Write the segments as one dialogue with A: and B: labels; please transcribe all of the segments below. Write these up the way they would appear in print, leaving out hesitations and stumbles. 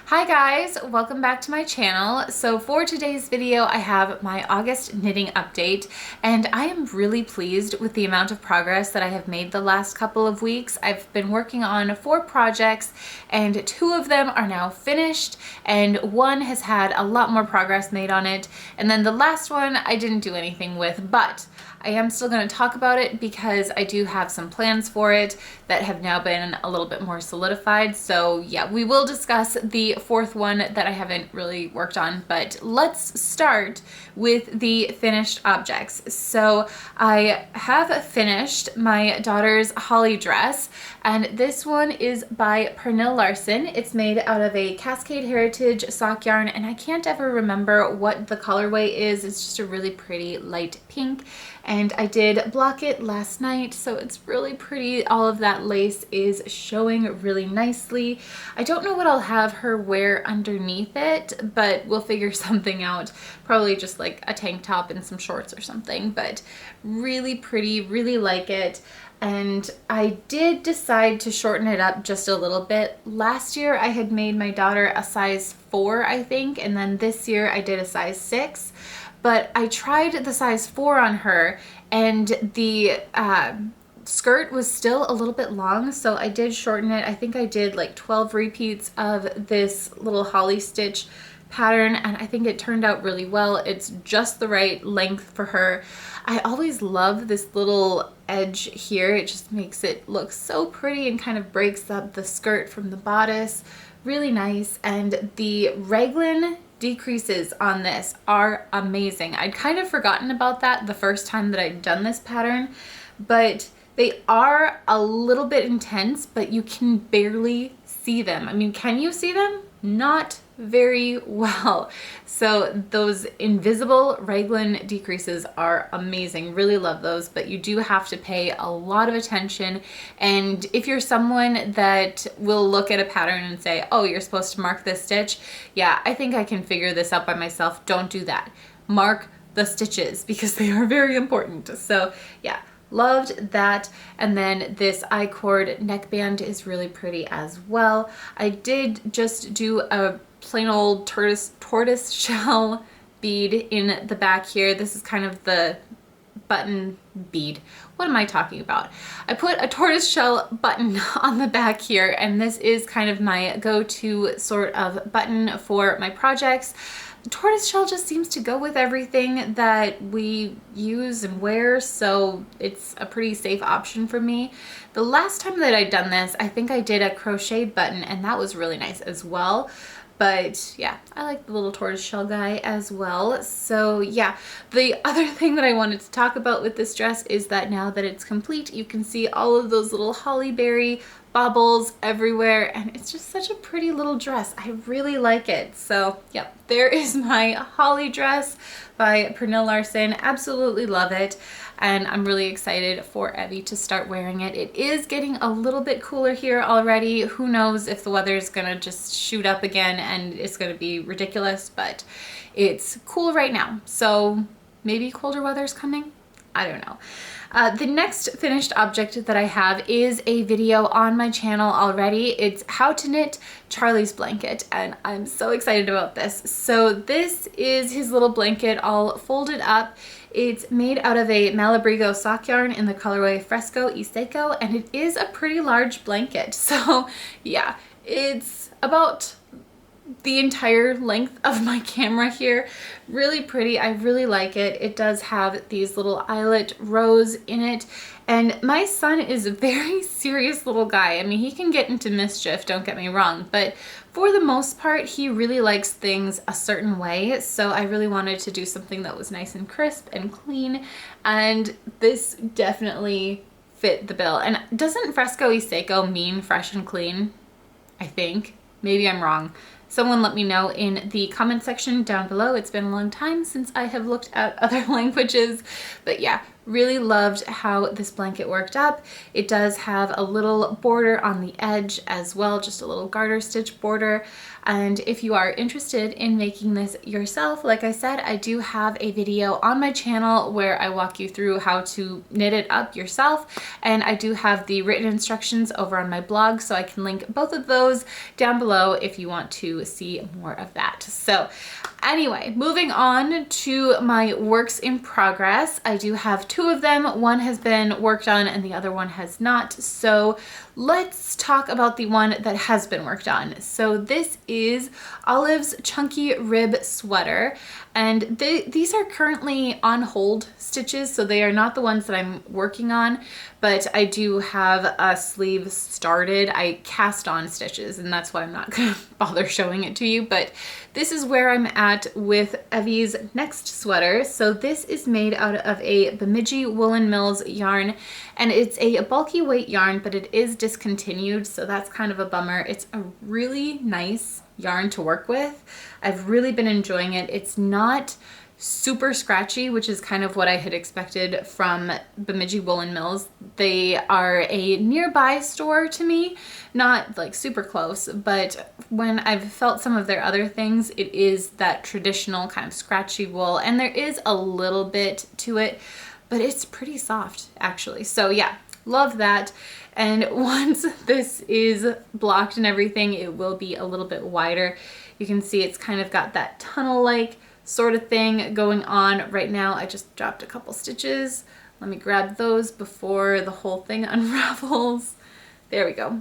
A: Hi guys, welcome back to my channel. So for today's video, I have my August knitting update, and I am really pleased with the amount of progress that I have made the last couple of weeks. I've been working on 4 projects and 2 of them are now finished and 1 has had a lot more progress made on it. And then the last one I didn't do anything with, but I am still going to talk about it because I do have some plans for it that have now been a little bit more solidified. So yeah, we will discuss the 4th one that I haven't really worked on, but let's start with the finished objects. So I have finished my daughter's holly dress, and this one is by Pernille Larsen. It's made out of a Cascade Heritage sock yarn, and I can't ever remember what the colorway is. It's just a really pretty light pink. And I did block it last night, so it's really pretty. All of that lace is showing really nicely. I don't know what I'll have her wear underneath it, but we'll figure something out. Probably just like a tank top and some shorts or something, but really pretty, really like it. And I did decide to shorten it up just a little bit. Last year I had made my daughter a size 4, I think, and then this year I did a size 6. But I tried the size 4 on her, and the skirt was still a little bit long, so I did shorten it. I think I did like 12 repeats of this little holly stitch pattern, and I think it turned out really well. It's just the right length for her. I always love this little edge here. It just makes it look so pretty and kind of breaks up the skirt from the bodice. Really nice. And the raglan decreases on this are amazing. I'd kind of forgotten about that the first time that I'd done this pattern, but they are a little bit intense, but you can barely see them. I mean, can you see them? Not very well. So those invisible raglan decreases are amazing. Really love those, but you do have to pay a lot of attention. And if you're someone that will look at a pattern and say, oh, you're supposed to mark this stitch, yeah, I think I can figure this out by myself. Don't do that. Mark the stitches because they are very important. So yeah, loved that. And then this I-cord neckband is really pretty as well. I did just do a plain old tortoise shell bead in the back here. This is kind of the button bead. What am I talking about? I put a tortoise shell button on the back here, and this is kind of my go-to sort of button for my projects. The tortoise shell just seems to go with everything that we use and wear, so it's a pretty safe option for me. The last time that I'd done this, I think I did a crochet button, and that was really nice as well. But yeah, I like the little tortoise shell guy as well. So yeah, the other thing that I wanted to talk about with this dress is that now that it's complete, you can see all of those little holly berry baubles everywhere, and it's just such a pretty little dress. I really like it. So yeah, there is my holly dress by Pernille Larsen. Absolutely love it. And I'm really excited for Evie to start wearing it. It is getting a little bit cooler here already. Who knows if the weather is gonna just shoot up again and it's gonna be ridiculous, but it's cool right now. So maybe colder weather's coming? I don't know. The next finished object that I have is a video on my channel already. It's how to knit Charlie's blanket, and I'm so excited about this. So this is his little blanket all folded up. It's made out of a Malabrigo sock yarn in the colorway Fresco y Seco, and it is a pretty large blanket. So yeah, it's about the entire length of my camera here. Really pretty. I really like it. It does have these little eyelet rows in it, and my son is a very serious little guy. I mean, he can get into mischief, don't get me wrong, but for the most part he really likes things a certain way. So I really wanted to do something that was nice and crisp and clean, and this definitely fit the bill. And doesn't Fresco y Seco mean fresh and clean? I think. Maybe I'm wrong. Someone let me know in the comment section down below. It's been a long time since I have looked at other languages, but yeah, Really loved how this blanket worked up. It does have a little border on the edge as well, just a little garter stitch border. And if you are interested in making this yourself, like I said, I do have a video on my channel where I walk you through how to knit it up yourself. And I do have the written instructions over on my blog, so I can link both of those down below if you want to see more of that. So anyway, moving on to my works in progress. I do have two of them. One has been worked on and the other one has not. So let's talk about the one that has been worked on. So this is Olive's Chunky Rib Sweater, and these are currently on hold stitches, so they are not the ones that I'm working on, but I do have a sleeve started. I cast on stitches, and that's why I'm not gonna bother showing it to you, but this is where I'm at with Evie's next sweater. So this is made out of a Bemidji Woolen Mills yarn, and it's a bulky weight yarn, but it is discontinued, so that's kind of a bummer. It's a really nice yarn to work with. I've really been enjoying it. It's not super scratchy, which is kind of what I had expected from Bemidji Woolen Mills. They are a nearby store to me, not like super close, but when I've felt some of their other things, it is that traditional kind of scratchy wool, and there is a little bit to it, but it's pretty soft actually. So yeah, love that. And once this is blocked and everything, it will be a little bit wider. You can see it's kind of got that tunnel-like sort of thing going on right now. I just dropped a couple stitches. Let me grab those before the whole thing unravels. There we go.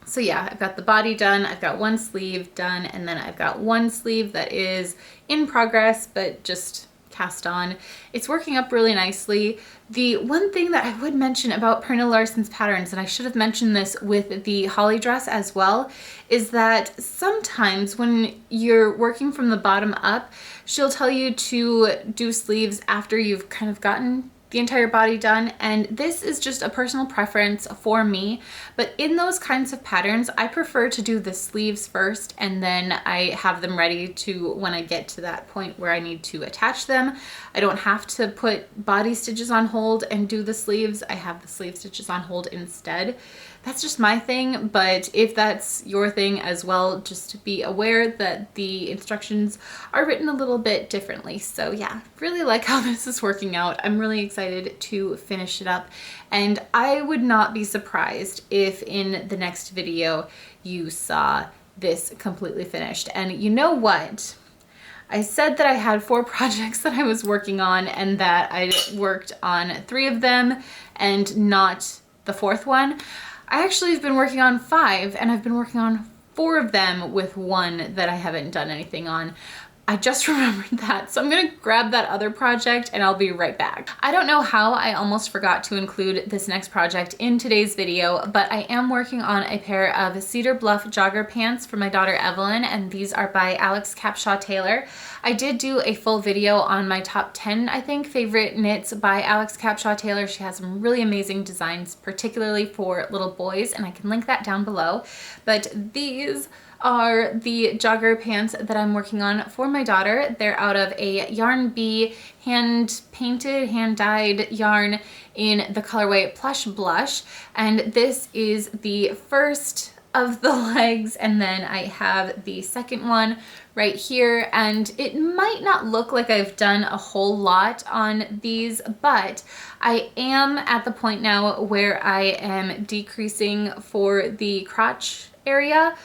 A: So yeah, I've got the body done, I've got one sleeve done, and then I've got one sleeve that is in progress, but just cast on. It's working up really nicely. The one thing that I would mention about Pernilla Larsen's patterns, and I should have mentioned this with the holly dress as well, is that sometimes when you're working from the bottom up, she'll tell you to do sleeves after you've kind of gotten the entire body done, and this is just a personal preference for me, but in those kinds of patterns I prefer to do the sleeves first, and then I have them ready to when I get to that point where I need to attach them. I don't have to put body stitches on hold and do the sleeves. I have the sleeve stitches on hold instead. That's just my thing, but if that's your thing as well, just be aware that the instructions are written a little bit differently. So yeah, really like how this is working out. I'm really excited to finish it up, and I would not be surprised if in the next video you saw this completely finished. And you know what? I said that I had 4 projects that I was working on and that I worked on 3 of them and not the 4th one. I actually have been working on 5, and I've been working on 4 of them with 1 that I haven't done anything on. I just remembered that, so I'm gonna grab that other project and I'll be right back. I don't know how I almost forgot to include this next project in today's video, but I am working on a pair of Cedar Bluff jogger pants for my daughter Evelyn, and these are by Alex Capshaw Taylor. I did do a full video on my top 10, I think, favorite knits by Alex Capshaw Taylor. She has some really amazing designs, particularly for little boys, and I can link that down below. But these are the jogger pants that I'm working on for my daughter. They're out of a Yarn Bee hand-painted, hand-dyed yarn in the colorway Plush Blush, and this is the first of the legs, and then I have the second one right here, and it might not look like I've done a whole lot on these, but I am at the point now where I am decreasing for the crotch area.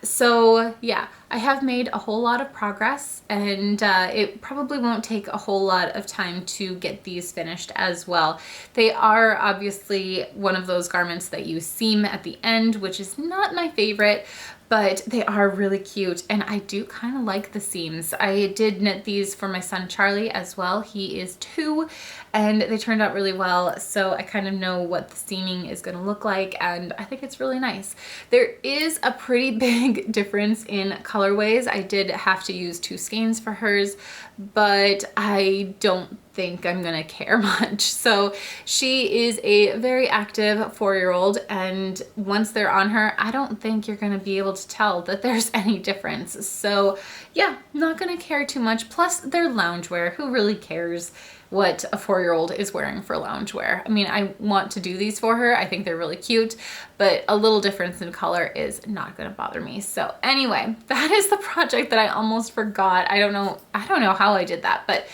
A: So yeah, I have made a whole lot of progress, and it probably won't take a whole lot of time to get these finished as well. They are obviously one of those garments that you seam at the end, which is not my favorite, but they are really cute, and I do kind of like the seams. I did knit these for my son Charlie as well. He is 2, and they turned out really well, so I kind of know what the seaming is going to look like, and I think it's really nice. There is a pretty big difference in colorways. I did have to use 2 skeins for hers, but I don't think I'm gonna care much. So she is a very active 4-year-old, and once they're on her, I don't think you're gonna be able to tell that there's any difference. So yeah, not gonna care too much. Plus they're loungewear. Who really cares what a 4-year-old is wearing for loungewear? I mean, I want to do these for her. I think they're really cute, but a little difference in color is not gonna bother me. So anyway, that is the project that I almost forgot. I don't know how I did that, but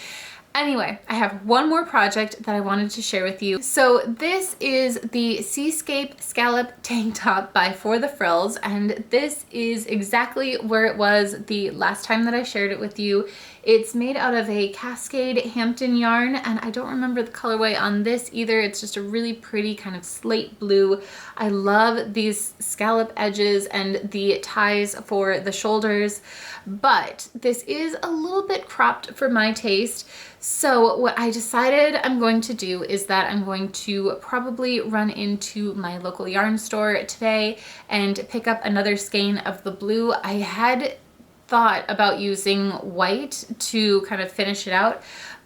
A: anyway, I have one more project that I wanted to share with you. So this is the Seascape Scallop tank top by For the Frills, and this is exactly where it was the last time that I shared it with you. It's made out of a Cascade Hampton yarn, and I don't remember the colorway on this either. It's just a really pretty kind of slate blue. I love these scallop edges and the ties for the shoulders, but this is a little bit cropped for my taste. So what I decided I'm going to do is that I'm going to probably run into my local yarn store today and pick up another skein of the blue. I had thought about using white to kind of finish it out,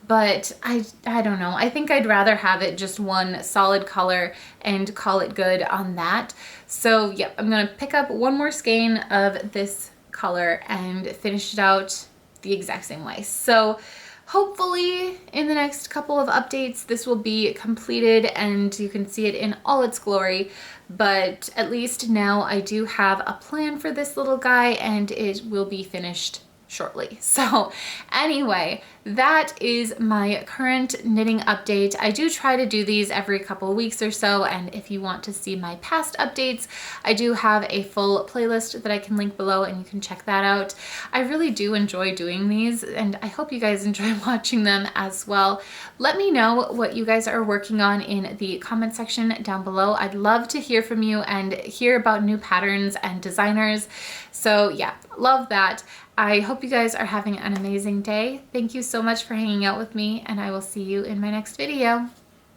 A: but I don't know. I think I'd rather have it just one solid color and call it good on that. So yeah, I'm gonna pick up one more skein of this color and finish it out the exact same way. So hopefully in the next couple of updates, this will be completed and you can see it in all its glory. But at least now I do have a plan for this little guy, and it will be finished shortly. So anyway, that is my current knitting update. I do try to do these every couple of weeks or so, and if you want to see my past updates, I do have a full playlist that I can link below and you can check that out. I really do enjoy doing these, and I hope you guys enjoy watching them as well. Let me know what you guys are working on in the comment section down below. I'd love to hear from you and hear about new patterns and designers. So yeah, love that. I hope you guys are having an amazing day. Thank you so much for hanging out with me, and I will see you in my next video.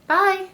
A: Bye!